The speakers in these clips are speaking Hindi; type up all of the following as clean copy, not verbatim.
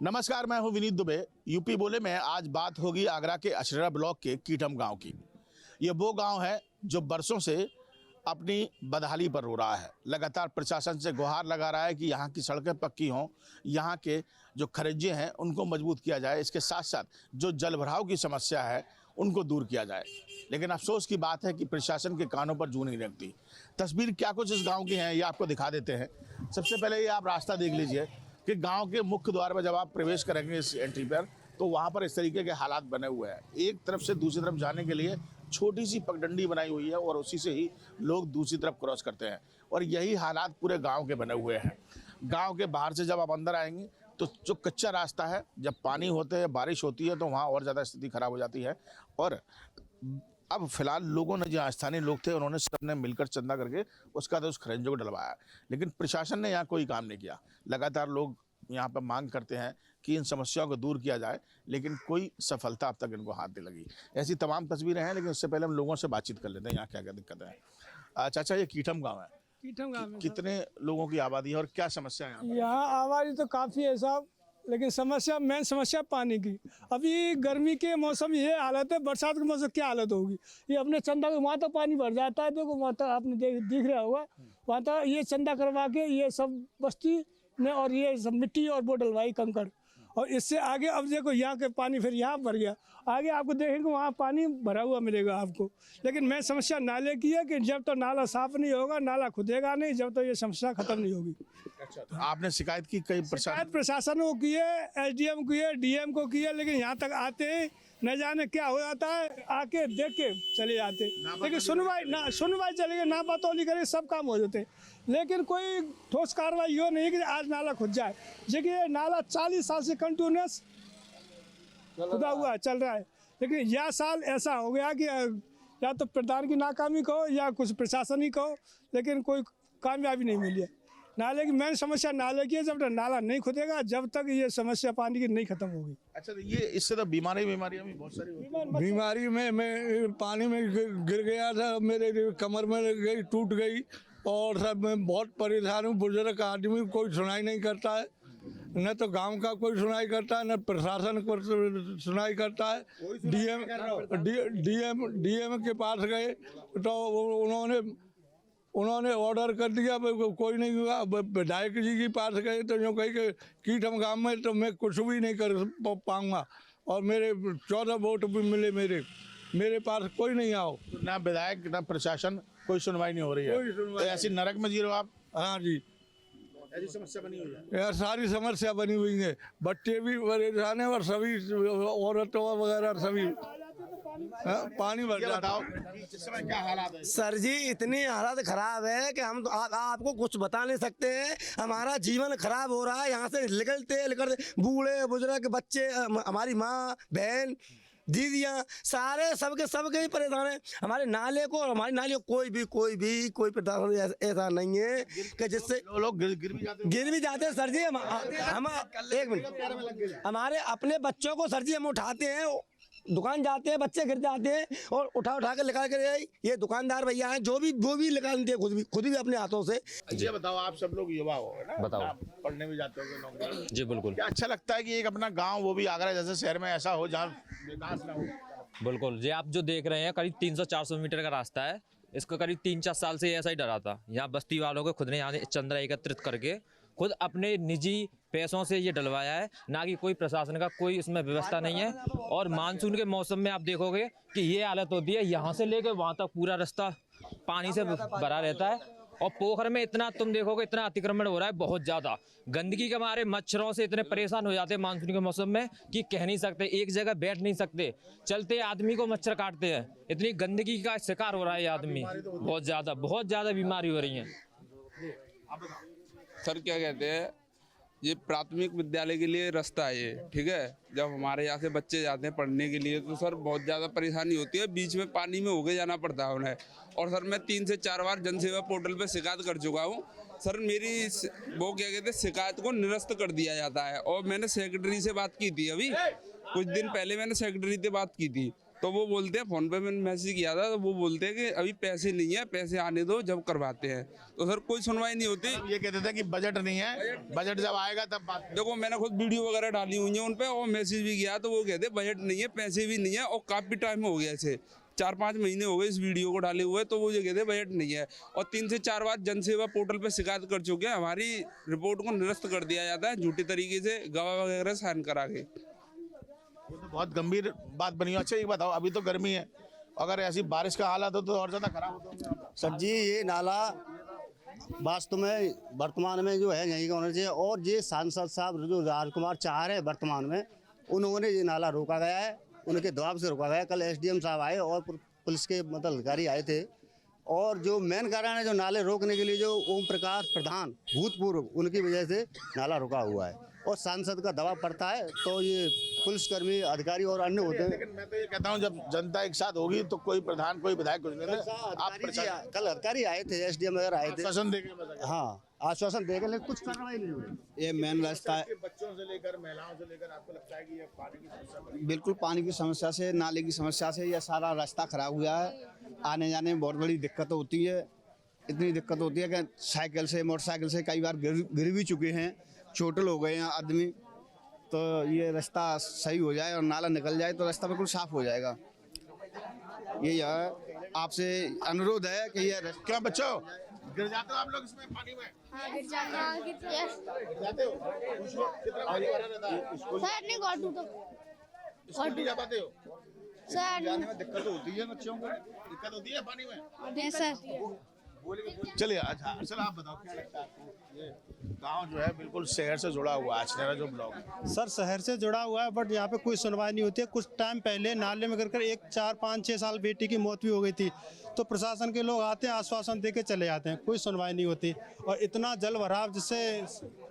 नमस्कार, मैं हूं विनीत दुबे। यूपी बोले में आज बात होगी आगरा के अशरेरा ब्लॉक के कीटम गांव की। ये वो गांव है जो बरसों से अपनी बदहाली पर रो रहा है। लगातार प्रशासन से गुहार लगा रहा है कि यहाँ की सड़कें पक्की हों, यहाँ के जो खरिजे हैं उनको मजबूत किया जाए, इसके साथ साथ जो जल भराव की समस्या है उनको दूर किया जाए। लेकिन अफसोस की बात है कि प्रशासन के कानों पर जू नहीं लगती। तस्वीर क्या कुछ इस गाँव की है ये आपको दिखा देते हैं। सबसे पहले ये आप रास्ता देख लीजिए कि गांव के मुख्य द्वार में जब आप प्रवेश करेंगे इस एंट्री पर, तो वहां पर इस तरीके के हालात बने हुए हैं। एक तरफ से दूसरी तरफ जाने के लिए छोटी सी पगडंडी बनाई हुई है और उसी से ही लोग दूसरी तरफ क्रॉस करते हैं, और यही हालात पूरे गांव के बने हुए हैं। गांव के बाहर से जब आप अंदर आएंगे तो जो कच्चा रास्ता है, जब पानी होते हैं, बारिश होती है, तो वहाँ और ज़्यादा स्थिति खराब हो जाती है। और अब फिलहाल लोगों ने, जो स्थानीय लोग थे, उन्होंने सबने मिलकर चंदा करके उसका तो उस खरंजे को डलवाया, लेकिन प्रशासन ने यहाँ कोई काम नहीं किया। लगातार लोग यहाँ पर मांग करते हैं कि इन समस्याओं को दूर किया जाए, लेकिन कोई सफलता अब तक इनको हाथ नहीं लगी। ऐसी तमाम तस्वीरें हैं, लेकिन उससे पहले हम लोगों से बातचीत कर लेते हैं यहाँ क्या क्या दिक्कतें हैं। चाचा, ये कीटम गाँव है, कीटम गाँव में कितने लोगों की आबादी है और क्या समस्या है यहाँ आबादी तो काफ़ी है साहब, लेकिन समस्या, मेन समस्या पानी की। अभी गर्मी के मौसम ये हालत है, बरसात के मौसम क्या हालत होगी। ये अपने चंदा के वहाँ तो पानी भर जाता है, देखो वहाँ तो आपने दिख रहा होगा, वहाँ तो ये चंदा करवा के ये सब बस्ती ने और ये सब मिट्टी और वो डलवाई कंकड़, और इससे आगे अब देखो यहाँ के पानी फिर यहाँ भर गया। आगे आपको देखेंगे वहाँ पानी भरा हुआ मिलेगा आपको। लेकिन मैं समस्या नाले की है कि जब तो नाला साफ नहीं होगा, नाला खुदेगा नहीं, जब तो ये समस्या खत्म नहीं होगी। अच्छा, तो आपने शिकायत की? कई प्रशासन को की है, एसडीएम को है, डीएम को की है, लेकिन यहाँ तक आते हैं न जाने क्या हो जाता है, आके देख के चले जाते। लेकिन सुनवाई चलेगी, ना बतौली करे, सब काम हो जाते, लेकिन कोई ठोस कार्रवाई हो नहीं कि आज नाला खुद जाए। देखिए नाला 40 साल से कंटिन्यूस खुदा हुआ चल रहा है, लेकिन यह साल ऐसा हो गया कि या तो प्रधान की नाकामी कहो या कुछ प्रशासन ही कहो, लेकिन कोई कामयाबी नहीं मिली है। नाले की मेन समस्या नाले की है, जब तक नाला नहीं खुदेगा, जब तक ये समस्या पानी की नहीं खत्म होगी। अच्छा, तो ये इससे तो बीमारियां भी बहुत सारी होती हैं। बीमारी में मैं पानी में गिर गया था, मेरे कमर में गई, टूट गई, और सब मैं बहुत परेशान हूँ। बुजुर्ग आदमी कोई सुनाई नहीं करता है, न तो गांव का कोई सुनाई करता है, न प्रशासन को सुनाई करता है। डीएम के पास गए तो उन्होंने ऑर्डर कर दिया, कोई नहीं हुआ। विधायक जी के पास गए तो यूँ कही कि कीटम गाँव में तो मैं कुछ भी नहीं कर पाऊँगा, और मेरे 14 वोट भी मिले, मेरे पास कोई नहीं आओ। ना विधायक ना प्रशासन, कोई सुनवाई नहीं हो रही है। तो ऐसी नरक में जी रहे हो आप? हाँ जी, ऐसी समस्या बनी हुई है यार, सारी समस्या बनी हुई है। बच्चे भी परेशान है और सभी औरतों वगैरह सभी पानी भर जाता है। इस समय क्या हालात है? सर जी, इतनी हालत खराब है कि हम तो आपको कुछ बता नहीं सकते हैं। हमारा जीवन खराब हो रहा है। यहाँ से निकलते बूढ़े बुजुर्ग, बच्चे, हमारी माँ बहन, दीदियाँ, सारे सबके ही परेशान है। हमारे नाले को और हमारी नाली को कोई प्रशासन ऐसा नहीं है कि जिससे लोग गिर भी जाते हैं। सर जी, हम एक मिनट, हमारे अपने बच्चों को सर जी हम उठाते हैं, दुकान जाते हैं, बच्चे गिर जाते हैं, और उठा के निकाल के ये दुकानदार भैया हैं जो भी निकालते हैं खुद भी अपने हाथों से। ये बताओ, आप सब लोग युवा हो ना, बताओ, आप पढ़ने भी जाते हो जी बिल्कुल। क्या अच्छा लगता है कि एक अपना गांव, वो भी आगरा जैसे शहर में, ऐसा हो जहाँ विकास ना हो? बिल्कुल, ये आप जो देख रहे हैं करीब 300-400 मीटर का रास्ता है। इसको करीब 3-4 साल से ऐसा ही डरा था। यहाँ बस्ती वालों को खुद ने यहाँ चंदा एकत्रित करके खुद अपने निजी पैसों से ये डलवाया है, ना कि कोई प्रशासन का कोई इसमें व्यवस्था नहीं है। और मानसून के मौसम में आप देखोगे कि ये हालत होती है, यहाँ से लेकर वहाँ तक पूरा रास्ता पानी से भरा रहता है। और पोखर में इतना, तुम देखोगे, इतना अतिक्रमण हो रहा है, बहुत ज़्यादा गंदगी के हमारे मच्छरों से इतने परेशान हो जाते हैं मानसून के मौसम में कि कह नहीं सकते, एक जगह बैठ नहीं सकते, चलते आदमी को मच्छर काटते हैं। इतनी गंदगी का शिकार हो रहा है ये आदमी, बहुत ज़्यादा बीमारी हो रही है। सर क्या कहते हैं, ये प्राथमिक विद्यालय के लिए रास्ता है ये, ठीक है। जब हमारे यहाँ से बच्चे जाते हैं पढ़ने के लिए तो सर बहुत ज़्यादा परेशानी होती है, बीच में पानी में होके जाना पड़ता है उन्हें। और सर मैं 3 से 4 बार जन सेवा पोर्टल पे शिकायत कर चुका हूँ। सर मेरी वो क्या कहते हैं, शिकायत को निरस्त कर दिया जाता है। और मैंने सेक्रेटरी से बात की थी, अभी कुछ दिन पहले मैंने सेक्रेटरी से बात की थी, तो वो बोलते हैं, फ़ोन पे मैंने मैसेज किया था तो वो बोलते हैं कि अभी पैसे नहीं है, पैसे आने दो जब करवाते हैं। तो सर कोई सुनवाई नहीं होती। ये कहते थे कि बजट नहीं है, बजट जब आएगा तब बात करेंगे। देखो मैंने खुद वीडियो वगैरह डाली हुई है उन पे और मैसेज भी किया, तो वो कहते बजट नहीं है, पैसे भी नहीं है, और काफ़ी टाइम हो गया इसे 4-5 महीने हो गए इस वीडियो को डाले हुए, तो वो ये कहते बजट नहीं है। और 3 से 4 बार जन सेवा पोर्टल पे शिकायत कर चुके हैं, हमारी रिपोर्ट को निरस्त कर दिया जाता है झूठे तरीके से गवाह वगैरह साइन करा के। ये तो बहुत गंभीर बात बनी है। अच्छा ये बताओ, अभी तो गर्मी है, अगर ऐसी बारिश का हालत हो तो और ज़्यादा खराब होता है। सर जी ये नाला वास्तव में वर्तमान में जो है यहीं का होना चाहिए, और ये सांसद साहब जो राजकुमार चाह रहे हैं वर्तमान में, उन्होंने ये नाला रोका गया है, उनके दबाव से रोका गया है। कल एसडीएम साहब आए और पुलिस के मतलब अधिकारी आए थे, और जो मेन कारण है जो नाले रोकने के लिए जो ओम प्रकाश प्रधान भूतपूर्व, उनकी वजह से नाला रुका हुआ है और सांसद का दबाव पड़ता है, तो ये पुलिसकर्मी अधिकारी और अन्य होते हैं। लेकिन मैं तो ये कहता हूँ जब जनता एक साथ होगी तो कोई प्रधान कोई विधायक कुछ नहीं कल अधिकारी आए थे, एसडीएम वगैरह आए थे, आश्वासन देके हाँ आश्वासन देकर, लेकिन कुछ कार्रवाई नहीं हुई। ये मेन रास्ता है, बच्चों से लेकर महिलाओं से लेकर आपको लगता है कि ये पानी की समस्या बिल्कुल पानी की समस्या से, नाले की समस्या से यह सारा रास्ता खराब हुआ है। आने जाने में बहुत बड़ी दिक्कत होती है, इतनी दिक्कत होती है कि साइकिल से मोटरसाइकिल से कई बार गिर भी चुके हैं, चोटिल हो गए हैं आदमी। तो ये रास्ता सही हो जाए और नाला निकल जाए तो रास्ता बिल्कुल साफ हो जाएगा। ये आपसे अनुरोध है कि ये क्या बच्चों गिर जाते हो आप लोग इसमें पानी में? हाँ, गिर जाते हैं। गिर जाते हो? पूछ लो, कितना पानी भरा रहता है? सर नहीं गोटू तो स्कूल नहीं जा पाते हो? सर जाने में दिक्कत होती है बच्चों को। दिक्कत होती है पानी में? नहीं सर। चलिए अच्छा असल आप बताओ क्या लगता है आपको, ये गांव जो है बिल्कुल शहर से जुड़ा हुआ है, अछनेरा जो ब्लॉक है? सर शहर से जुड़ा हुआ है, बट यहाँ पे कोई सुनवाई नहीं होती है। कुछ टाइम पहले नाले में गिरकर 4-5-6 साल बेटी की मौत भी हो गई थी, तो प्रशासन के लोग आते हैं, आश्वासन दे के चले जाते हैं, कोई सुनवाई नहीं होती। और इतना जल भराव जिससे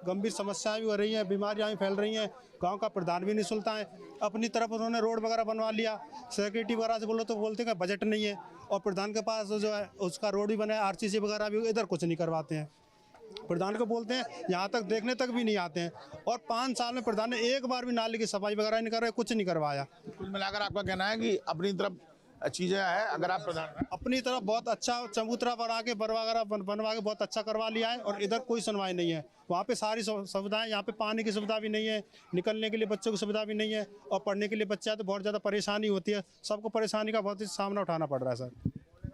गंभीर समस्याएं भी हो रही हैं, बीमारियां भी फैल रही हैं, गांव का प्रधान भी नहीं सुनता है। अपनी तरफ उन्होंने रोड वगैरह बनवा लिया, सेक्रेटरी वगैरह से बोलो तो बोलते हैं कि बजट नहीं है, और प्रधान के पास जो है उसका रोड भी बना है, आरसीसी वगैरह भी, इधर कुछ नहीं करवाते हैं। प्रधान को बोलते हैं, यहाँ तक देखने तक भी नहीं आते हैं, और 5 साल में प्रधान ने एक बार भी नाले की सफाई वगैरह नहीं कर रहे, कुछ नहीं करवाया। कुल मिलाकर आपका कहना है कि अपनी तरफ चीजें हैं, अगर आप प्रधान अपनी तरफ बहुत अच्छा चबूतरा बनवा के बनवा के बहुत अच्छा करवा लिया है, और इधर कोई सुनवाई नहीं है। वहाँ पे सारी सुविधाएं, यहाँ पे पानी की सुविधा भी नहीं है, निकलने के लिए बच्चों की सुविधा भी नहीं है, और पढ़ने के लिए बच्चे आते तो बहुत ज़्यादा परेशानी होती है। सबको परेशानी का बहुत ही सामना उठाना पड़ रहा है सर।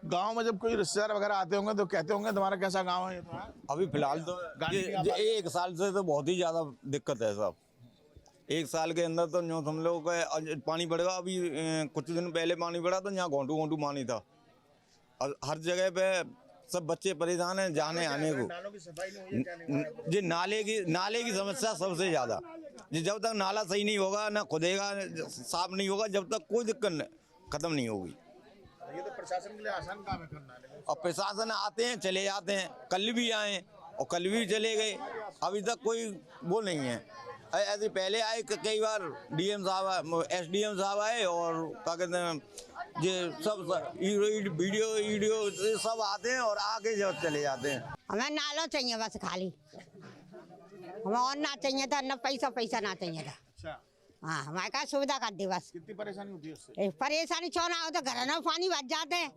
गांव में जब कोई रिश्तेदार वगैरह आते होंगे तो कहते होंगे तुम्हारा कैसा गांव है ये तो है? अभी फिलहाल तो ये 1 साल से तो बहुत ही ज़्यादा दिक्कत है साहब। 1 साल के अंदर तो जो हम लोग का पानी बढ़ेगा। अभी कुछ दिन पहले पानी बढ़ा तो यहाँ घोंटू पानी था, और हर जगह पे सब बच्चे परेशान हैं जाने आने को। नालों की सफाई नहीं हुई है, क्या नहीं? जी नाले की समस्या सबसे ज़्यादा। जी जब तक नाला सही नहीं होगा, ना खुदेगा, साफ नहीं होगा, जब तक कोई दिक्कत खत्म नहीं होगी। ये तो प्रशासन के लिए आसान काम है करना, लेकिन और प्रशासन आते हैं चले जाते हैं, कल भी आए और कल भी चले गए, अभी तक कोई वो नहीं है। ऐसे पहले आए कई बार डीएम साहब एसडीएम साहब आए, और क्या कहते हैं ये सब वीडियो सब आते हैं और आके जब चले जाते हैं। हमें नालो चाहिए बस खाली, हमें और ना चाहिए था, न पैसा ना चाहिए था। अच्छा हाँ हमारे का सुविधा कर दी बस। कितनी परेशानी होती है उससे? परेशानी छोना हो तो घर में पानी भर जाते हैं,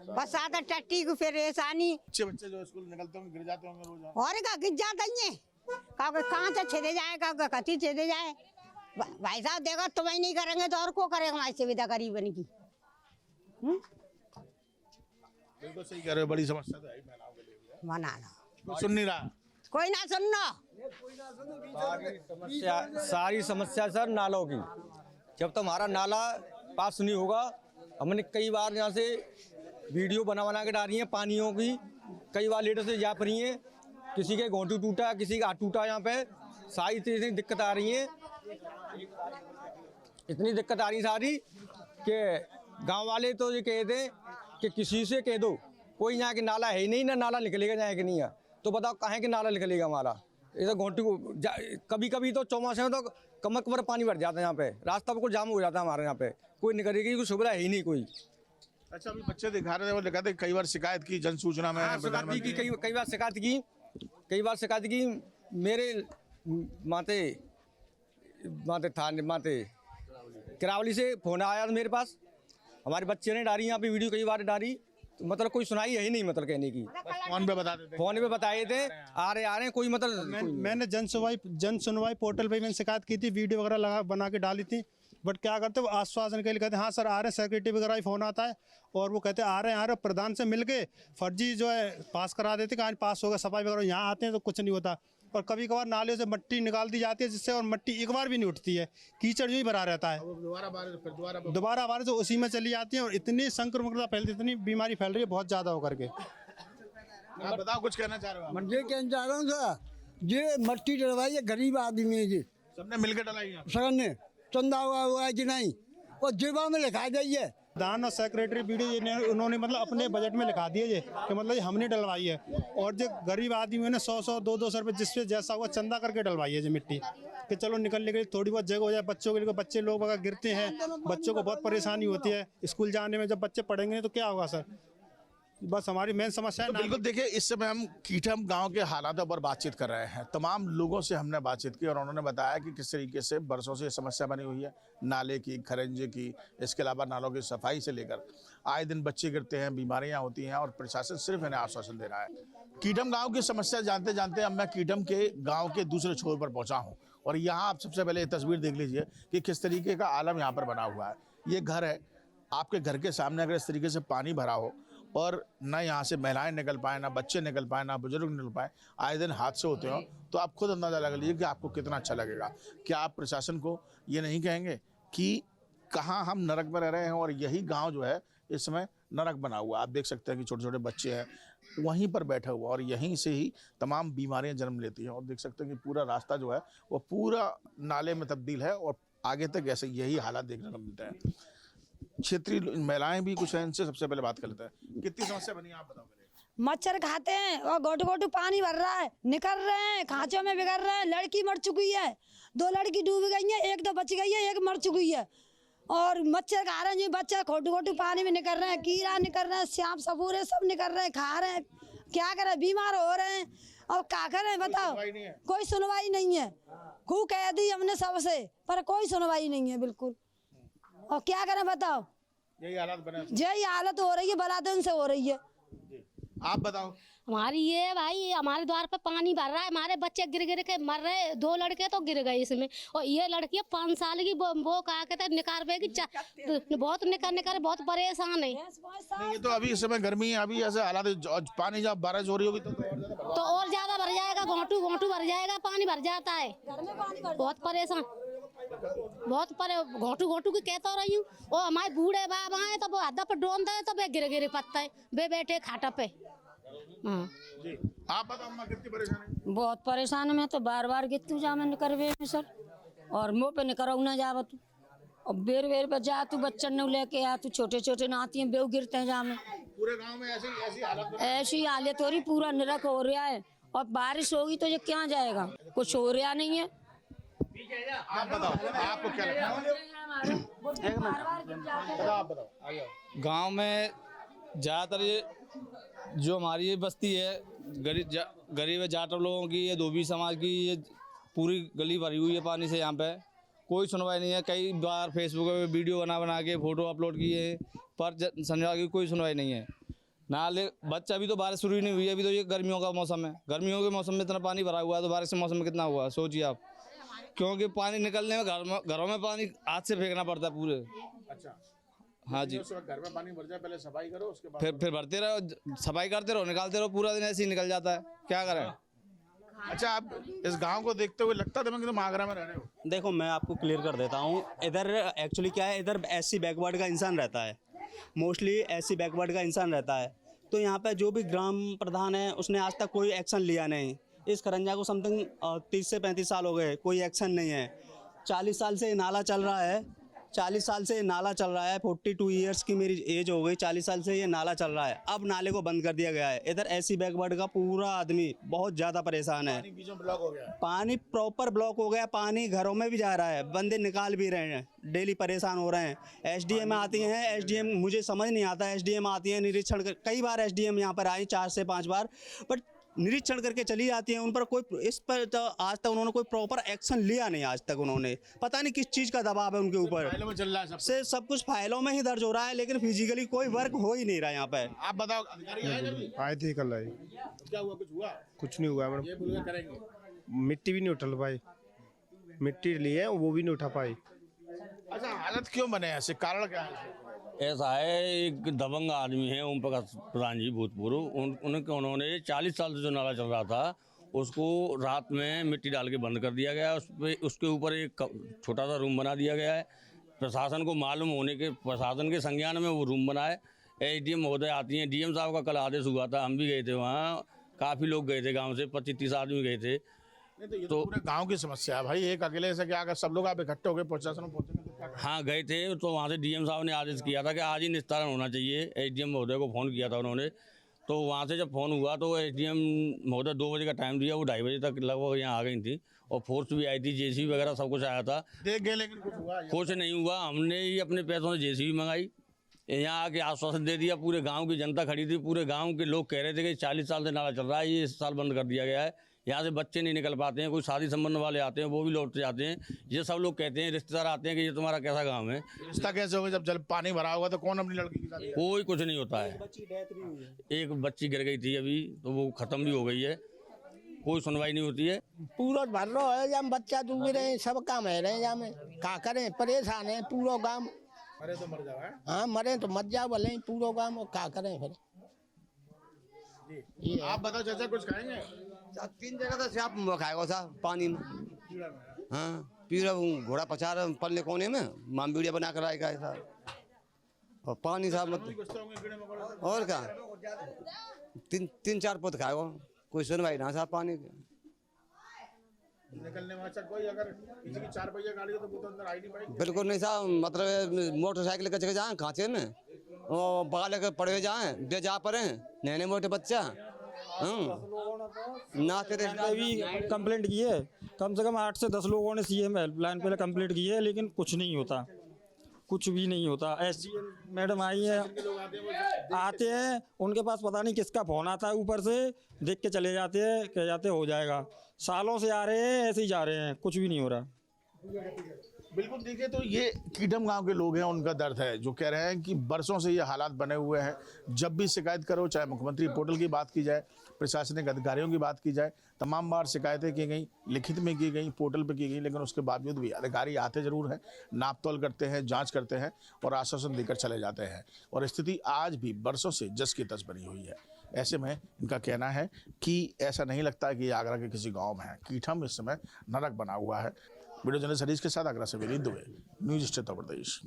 बस आता टट्टी को फिर परेशानी। बच्चे जो स्कूल निकलते होंगे गिर जाते होंगे रोज? और का गिर जाते हैं, कहाँ से छेदे जाए, कति छेदे जाए। भाई साहब देखो तुम्हें नहीं करेंगे तो और को करेगा हमारी सुविधा गरीबन की। बिल्कुल सही कह रहे हो, बड़ी समस्या तो है महिलाओं के लिए। मना लो, कोई सुन नहीं रहा, कोई ना सुनना। सारी समस्या सर नालों की, जब तक हमारा नाला पास नहीं होगा, हमने कई बार यहाँ से वीडियो बना के डाली है पानियों की, कई बार लेटर से जा पड़ी हैं, किसी के घोंटू टूटा, किसी का हाथ टूटा, यहाँ पे सारी इतनी दिक्कत आ रही है, इतनी दिक्कत आ रही सारी कि गांव वाले तो ये कहते हैं कि किसी से कह दो, कोई यहाँ के नाला है ही नहीं, ना नाला निकलेगा यहाँ के नहीं है, तो बताओ कहाँ के नाला निकलेगा हमारा। इधर घोंटू कभी कभी तो चौमासे में तो कमर पानी भर जाता है, यहाँ पे रास्ता बिल्कुल जाम हो जाता है हमारे यहाँ पे, कोई निकलेगी कोई सुविधा है ही नहीं कोई। अच्छा अभी बच्चे दिखा रहे थे, वो दिखाते कई बार शिकायत की जन सूचना में, प्रधानमंत्री की कई बार शिकायत की, मेरे माते थाने किरावली से फ़ोन आया था मेरे पास, हमारे बच्चे ने डाली यहाँ पे वीडियो कई बार डाली, तो मतलब कोई सुनाई है ही नहीं, मतलब कहने की। फोन पे बता देते फ़ोन पे बताए थे आ रहे हैं, कोई मतलब मैंने जन सुनवाई पोर्टल पे मैंने शिकायत की थी, वीडियो वगैरह लगा बना के डाली थी, बट क्या करते वो आश्वासन के लिए कहते हाँ सर आ रहे हैं, सेक्रेटरी वगैरह ही फ़ोन आता है और वो कहते आ रहे हैं, प्रधान से मिल के फर्जी जो है पास करा देते कि आज पास होगा, सफाई वगैरह। यहाँ आते हैं तो कुछ नहीं होता, और कभी कभार नाले से मिट्टी निकाल दी जाती है जिससे, और मिट्टी एक बार भी नहीं उठती है, कीचड़ यूँ ही भरा रहता है, दोबारा बारिश तो उसी में चली जाती है, और इतनी संक्रमणता फैलती, इतनी बीमारी फैल रही है बहुत ज़्यादा होकर के। आप बताओ, कुछ कहना चाह रहे हो? मैं ये कहना चाह रहा हूँ सर, ये मिट्टी डलवाई है गरीब आदमी है, जी सबने मिलकर डलाई है, सर ने चंदा हुआ है कि नहीं, और जेबा में लिखा जाइए। प्रधान और सेक्रेटरी वीडियो उन्होंने मतलब अपने बजट में लिखा दिए कि मतलब ये हमने डलवाई है, और जो गरीब आदमी ने 100-100 200 रुपये जिससे जैसा हुआ चंदा करके डलवाई है जो मिट्टी, कि चलो निकलने के लिए थोड़ी बहुत जगह हो जाए बच्चों के लिए। बच्चे लोग अगर गिरते हैं, बच्चों को बहुत परेशानी होती है स्कूल जाने में, जब बच्चे पढ़ेंगे तो क्या होगा सर, बस हमारी मेन समस्या है। तो बिल्कुल देखिए, इस समय हम कीठम गांव के हालातों पर बातचीत कर रहे हैं। तमाम लोगों से हमने बातचीत की और उन्होंने बताया कि किस तरीके से बरसों से ये समस्या बनी हुई है, नाले की, खरंजे की, इसके अलावा नालों की सफाई से लेकर आए दिन बच्चे गिरते हैं, बीमारियां होती हैं, और प्रशासन सिर्फ इन्हें आश्वासन दे रहा है। कीठम गाँव की समस्या जानते जानते अब मैं कीठम के गाँव के दूसरे छोर पर पहुँचा हूँ, और यहाँ आप सबसे पहले ये तस्वीर देख लीजिए कि किस तरीके का आलम यहाँ पर बना हुआ है। ये घर है, आपके घर के सामने अगर इस तरीके से पानी भरा हो और न यहाँ से महिलाएं निकल पाए, ना बच्चे निकल पाए, ना बुजुर्ग निकल पाए, आए दिन हादसे होते हो, तो आप खुद अंदाजा लगा लीजिए कि आपको कितना अच्छा लगेगा। क्या आप प्रशासन को ये नहीं कहेंगे कि कहाँ हम नरक में रह रहे हैं, और यही गांव जो है इस समय नरक बना हुआ। आप देख सकते हैं कि छोटे छोटे बच्चे हैं वहीं पर बैठे हुए, और यहीं से ही तमाम बीमारियां जन्म लेती हैं, और देख सकते हैं कि पूरा रास्ता जो है वो पूरा नाले में तब्दील है, और आगे तक ऐसे यही हालात देखने को मिलते हैं। क्षेत्रीय महिलाएं भी कुछ हैं, इनसे सबसे पहले बात कर लेते हैं। कितनी समस्या बनी है आप बताओ। मच्छर खाते हैं और गोटू गोटू पानी भर रहा है, निकल रहे हैं, खांचों में बिगड़ रहे हैं। लड़की मर चुकी है, 2 लड़की डूब गई हैं, 1 तो बच गई है, 1 मर चुकी है। और मच्छर खा रहे हैं, बच्चे खोटू खोटू पानी में निकल रहे हैं, कीड़ा निकल रहे हैं, सांप सपूरे सब निकल रहे हैं, खा रहे हैं। क्या करें, बीमार हो रहे हैं, और क्या करें बताओ। कोई सुनवाई नहीं है, खूब कह दी हमने सबसे, पर कोई सुनवाई नहीं है बिल्कुल। और क्या करें बताओ, यही हालत बने, यही हालत हो रही है, बड़ा दिन से हो रही है। आप बताओ। हमारी ये भाई हमारे द्वार पे पानी भर रहा है, हमारे बच्चे गिर गिर के मर रहे हैं, 2 लड़के तो गिर गए इसमें, और ये लड़की 5 साल की, वो कहा कहते निकाल पेगी, बहुत निकाल बहुत परेशान है। नहीं, तो अभी इस समय गर्मी है, अभी ऐसे हालात, पानी जब बारिश हो रही होगी तो और ज्यादा भर जाएगा, घोंटू घोंटू भर जाएगा, पानी भर जाता है, बहुत परेशान, घोंटू घोंटू की कहता रही हूँ। और हमारे बूढ़े बाबा है तो वो आधा पर डोन दे तो वे गिर गिर पत्ता है, वे बैठे खाटा पे। हाँ जी, आप बताओ अम्मा, कितनी परेशानी? बहुत परेशान है, मैं तो बार बार गिरतू जा मैं निकरवे में सर, और मुँह पे निकरो ना जावा तू, और बेर बेर पे जा तू, बच्चन ने लेके आ तू, छोटे छोटे नाती हैं, बेव गिरते हैं जा में। पूरे गांव में ऐसी हालत, ऐसी हालत हो रही, पूरा नरक हो रहा है, और बारिश होगी तो ये क्या जाएगा, कुछ हो रहा नहीं है। आप बताओ, आपको क्या लगता है? आप बताओ। गांव में ज़्यादातर ये जो हमारी ये बस्ती है, गरीब है, जाट लोगों की, ये धोबी समाज की, ये पूरी गली भरी हुई है पानी से। यहाँ पे कोई सुनवाई नहीं है। कई बार फेसबुक पे वीडियो बना के फ़ोटो अपलोड किए हैं, पर संजवाई की कोई सुनवाई नहीं है। नाले बच्चा अभी तो बारिश शुरू ही नहीं हुई है, अभी तो ये गर्मियों का मौसम है, गर्मियों के मौसम में इतना पानी भरा हुआ है, तो बारिश के मौसम में कितना हुआ सोचिए आप। क्योंकि पानी निकलने में घरों में पानी हाथ से फेंकना पड़ता है पूरे। अच्छा, हाँ जी, घर में पानी भर जाए, पहले सफाई करो, उसके बाद फिर भरते रहो, सफाई करते रहो, निकालते रहो, पूरा दिन ऐसे ही निकल जाता है, क्या करें। अच्छा, आप इस गांव को देखते हुए लगता था कि तुम आगरा में रह रहे हो? देखो, मैं आपको क्लियर कर देता हूँ। इधर एक्चुअली क्या है, इधर SC बैकवर्ड का इंसान रहता है, मोस्टली SC बैकवर्ड का इंसान रहता है। तो यहाँ पे जो भी ग्राम प्रधान है उसने आज तक कोई एक्शन लिया नहीं। इस खरंजा को समथिंग 30 से 35 साल हो गए, कोई एक्शन नहीं है। 40 साल से नाला चल रहा है, 40 साल से नाला चल रहा है, 42 ईयर्स की मेरी एज हो गई, 40 साल से ये नाला चल रहा है। अब नाले को बंद कर दिया गया है। इधर SC बैकवर्ड का पूरा आदमी बहुत ज़्यादा परेशान है, ब्लॉक हो गया, पानी प्रॉपर ब्लॉक हो गया, पानी घरों में भी जा रहा है, बंदे निकाल भी रहे हैं, डेली परेशान हो रहे हैं। SDM आती हैं, मुझे समझ नहीं आता, SDM आती हैं निरीक्षण, कई बार SDM यहाँ पर आई 4 से 5 बार, बट निरीक्षण करके चली जाती हैं। उन पर कोई इस पर तो आज तक उन्होंने कोई प्रॉपर एक्शन लिया नहीं आज तक। उन्होंने पता नहीं किस चीज़ का दबाव है उनके ऊपर। फाइलों में चल रहा है सब। से सब कुछ फाइलों में ही दर्ज हो रहा है, लेकिन फिजिकली कोई वर्क हो ही नहीं रहा यहाँ पर। आप बताओ, अधिकारी आए कभी? आए थे कल आए, क्या हुआ, कुछ हुआ? कुछ नहीं हुआ मैडम, ये बोल के करेंगे। मिट्टी भी नहीं उठा पाई, मिट्टी लिए वो भी नहीं उठा पाई। अच्छा, हालत क्यों बने ऐसे, कारण क्या है? ऐसा है, एक दबंग आदमी है ओम प्रकाश प्रधान जी भूतपूर्व, उन्होंने 40 साल से जो नाला चल रहा था उसको रात में मिट्टी डाल के बंद कर दिया गया। उसके ऊपर एक छोटा सा रूम बना दिया गया है। प्रशासन को मालूम होने के, प्रशासन के संज्ञान में वो रूम बना है। एसडीएम महोदय आती हैं, डीएम साहब का कल आदेश हुआ था, हम भी गए थे वहाँ, काफ़ी लोग गए थे, गाँव से 25-30 आदमी गए थे। नहीं तो ये तो पूरे गांव की समस्या है भाई, एक अकेले से क्या, अगर सब लोग आप इकट्ठे हो गए प्रशासन में पहुंचेंगे तो क्या करें? हाँ गए थे, तो वहाँ से डीएम साहब ने आदेश किया था कि आज ही निस्तारण होना चाहिए। एसडीएम महोदय को फ़ोन किया था उन्होंने, तो वहाँ से जब फ़ोन हुआ तो एसडीएम महोदय 2 बजे का टाइम दिया, वो 2:30 बजे तक लगभग यहाँ आ गई थी और फोर्स भी आई थी, जेसीबी वगैरह सब कुछ आया था। देख गए लेकिन कुछ हुआ? कुछ नहीं हुआ। हमने ही अपने पैसों से जेसीबी मंगाई, यहाँ आके आश्वासन दे दिया। पूरे गांव की जनता खड़ी थी, पूरे गांव के लोग कह रहे थे कि 40 साल से नाला चल रहा है, ये इस साल बंद कर दिया गया है। यहाँ से बच्चे नहीं निकल पाते हैं, कोई शादी संबंध वाले आते हैं वो भी लौट जाते हैं। ये सब लोग कहते हैं, रिश्तेदार आते हैं कि ये तुम्हारा कैसा गाँव है। रिश्ता कैसे होगा जब जल पानी भरा होगा? तो कौन अपनी लड़की के साथ? कोई कुछ नहीं होता है। एक बच्ची गिर गई थी अभी, तो वो ख़त्म भी हो गई है, कोई सुनवाई नहीं होती है। पूरा भर रहा है, जहाँ बच्चा डूब रहे, सब काम है रहे, जहाँ में क्या करें, परेशान है पूरा गाँव। मरे तो मर जाओ। हाँ मरे तो मर जाओ भले, पूरा गाँव क्या करें फिर। आप बताओ चाचा, कुछ खाएंगे? 3 जगह से आप खाएगा साहब पानी में। हाँ, पीरा घोड़ा पचार पल्ले कोने में माम वीडियो बना कर आएगा साहब, और पानी साहब मतलब और क्या 3-4 पुत खाएगा, कोई सुनवाई ना साहब पानी की। निकलने में अच्छा कोई अगर किसी की 4 पहिया गाड़ी हो तो वो तो अंदर आ ही नहीं पाएगी। बिल्कुल नहीं साहब, मतलब मोटरसाइकिल का जगह जाए खांचे में और बगल के पड़े जाए दे जा पड़े नैने मोटे बच्चा। नाते भी कंप्लेंट की है, कम से कम 8 से 10 लोगों ने सीएम हेल्पलाइन पे कंप्लेंट की है, लेकिन कुछ नहीं होता, कुछ भी नहीं होता। एसडीएम मैडम आई है, आते हैं, उनके पास पता नहीं किसका फोन आता है, ऊपर से देख के चले जाते हैं, कह जाते हो जाएगा। सालों से आ रहे हैं, ऐसे ही जा रहे हैं, कुछ भी नहीं हो रहा। बिल्कुल, देखिए तो ये कीटम गांव के लोग हैं, उनका दर्द है, जो कह रहे हैं कि बरसों से ये हालात बने हुए हैं। जब भी शिकायत करो, चाहे मुख्यमंत्री पोर्टल की बात की जाए, प्रशासनिक अधिकारियों की बात की जाए, तमाम बार शिकायतें की गई, लिखित में की गई, पोर्टल पे की गई, लेकिन उसके बावजूद भी अधिकारी आते जरूर हैं, नाप तोल करते हैं, जांच करते हैं और आश्वासन देकर चले जाते हैं। और स्थिति आज भी बरसों से जस की तस बनी हुई है। ऐसे में इनका कहना है कि ऐसा नहीं लगता कि ये आगरा के किसी गाँव में है, कीटम इस समय नरक बना हुआ है। वीडियो जर्नलिस्ट हरीश के साथ आगरा से विनीत दुबे, न्यूज स्टेट उत्तर प्रदेश।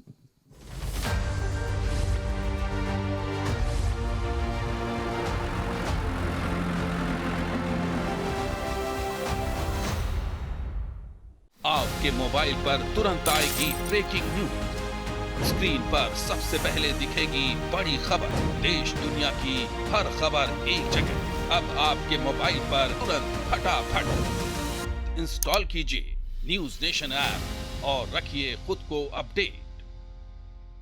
आपके मोबाइल पर तुरंत आएगी ब्रेकिंग न्यूज, स्क्रीन पर सबसे पहले दिखेगी बड़ी खबर, देश दुनिया की हर खबर एक जगह। अब आपके मोबाइल पर तुरंत फटाफट इंस्टॉल कीजिए न्यूज नेशन ऐप और रखिए खुद को अपडेट।